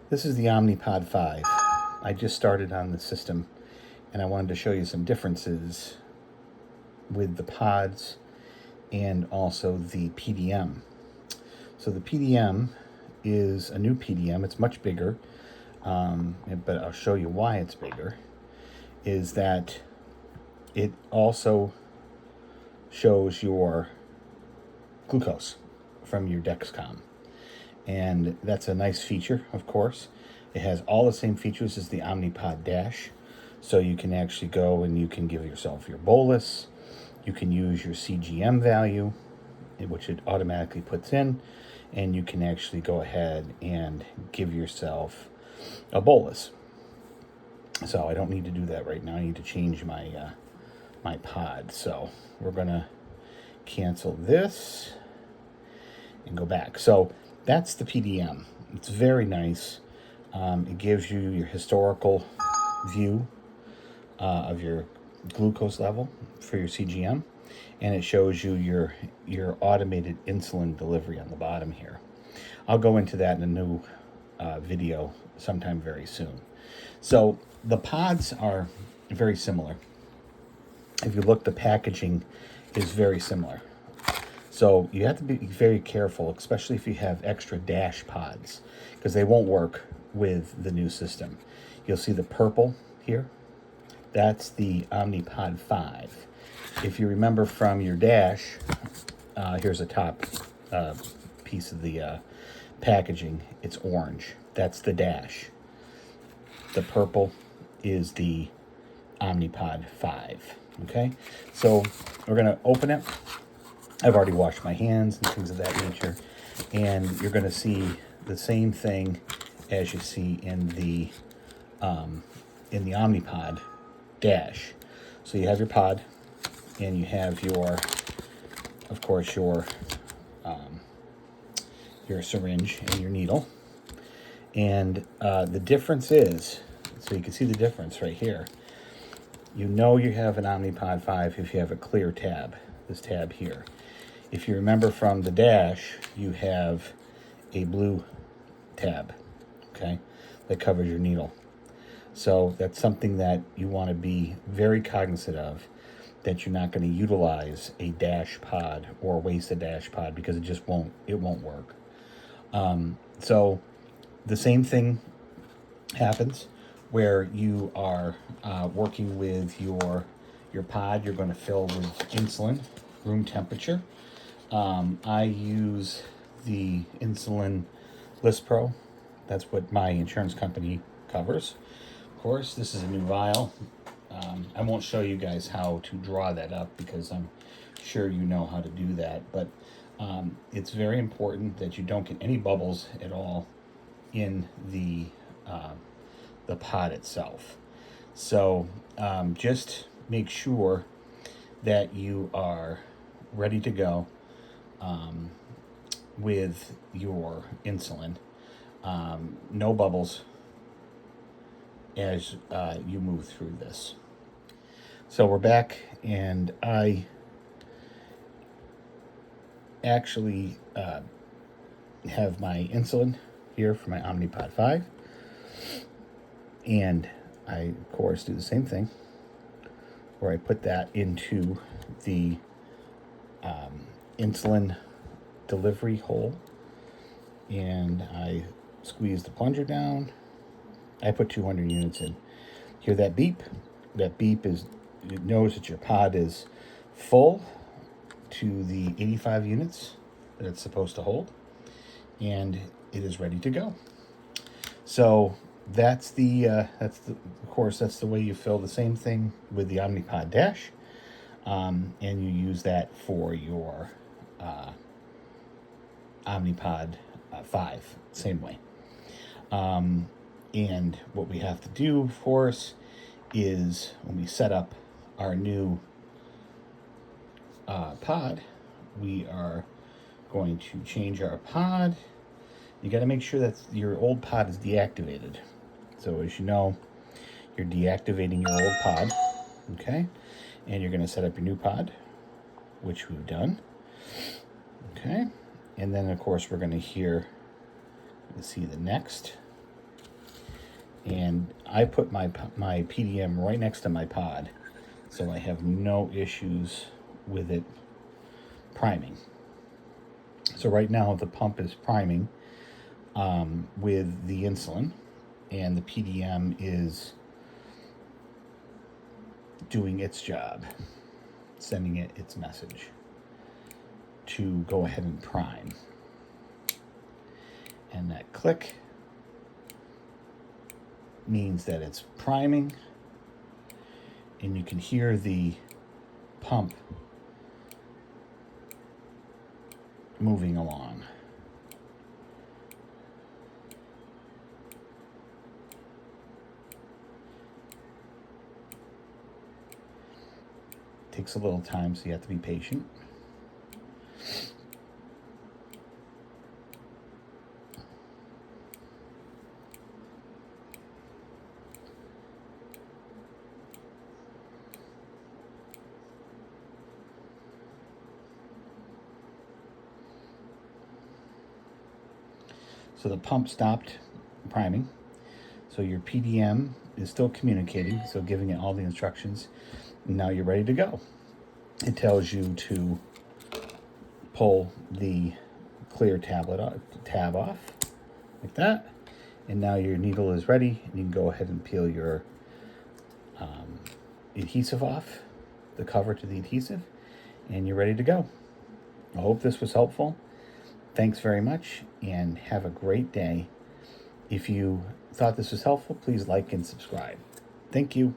This is the Omnipod 5. I just started on the system and I wanted to show you some differences with the pods and also the PDM. So the PDM is a new PDM. It's much bigger, but I'll show you why it's bigger. Is that it also shows your glucose from your Dexcom. And that's a nice feature, of course. It has all the same features as the Omnipod Dash. So you can actually go and you can give yourself your bolus. You can use your CGM value, which it automatically puts in. And you can actually go ahead and give yourself a bolus. So I don't need to do that right now. I need to change my my pod. So we're going to cancel this and go back. So that's the PDM. It's very nice. It gives you your historical view of your glucose level for your CGM, and it shows you your automated insulin delivery on the bottom here. I'll go into that in a new video sometime very soon. So the pods are very similar. If you look, the packaging is very similar. So you have to be very careful, especially if you have extra dash pods, because they won't work with the new system. You'll see the purple here. That's the Omnipod 5. If you remember from your dash, here's the top piece of the packaging. It's orange. That's the dash. The purple is the Omnipod 5. Okay, so we're going to open it. I've already washed my hands and things of that nature. And you're going to see the same thing as you see in the Omnipod Dash. So you have your pod, and you have your, of course, your syringe and your needle. And the difference is, so you can see the difference right here. You know you have an Omnipod 5 if you have a clear tab, this tab here. If you remember from the Dash, you have a blue tab, okay, that covers your needle. So that's something that you want to be very cognizant of, that you're not going to utilize a dash pod or waste a dash pod, because it won't work. So the same thing happens where you are working with your pod. You're going to fill with insulin, room temperature. I use the insulin List Pro. That's what my insurance company covers. Of course, this is a new vial. I won't show you guys how to draw that up, because I'm sure you know how to do that. But it's very important that you don't get any bubbles at all in the pod itself. So just make sure that you are ready to go with your insulin. No bubbles as you move through this. So we're back, and I actually have my insulin here for my Omnipod 5. And I, of course, do the same thing, where I put that into the insulin delivery hole, and I squeeze the plunger down. I put 200 units in. Hear that beep? That beep is, it knows that your pod is full to the 85 units that it's supposed to hold, and it is ready to go. So that's of course, that's the way you fill. The same thing with the Omnipod Dash, and you use that for your Omnipod 5, same way. And what we have to do, of course, is when we set up our new pod, we are going to change our pod. You got to make sure that your old pod is deactivated. So as you know, you're deactivating your old pod, okay? And you're going to set up your new pod, which we've done, okay? And then, of course, we're going to see the next. And I put my PDM right next to my pod, so I have no issues with it priming. So right now the pump is priming with the insulin, and the PDM is doing its job, sending it its message to go ahead and prime. And that click means that it's priming, and you can hear the pump moving along. Takes a little time, so you have to be patient. So the pump stopped priming. So your PDM is still communicating, so giving it all the instructions. Now you're ready to go. It tells you to pull the clear tab off, like that. And now your needle is ready, and you can go ahead and peel your adhesive off, the cover to the adhesive, and you're ready to go. I hope this was helpful. Thanks very much, and have a great day. If you thought this was helpful, please like and subscribe. Thank you.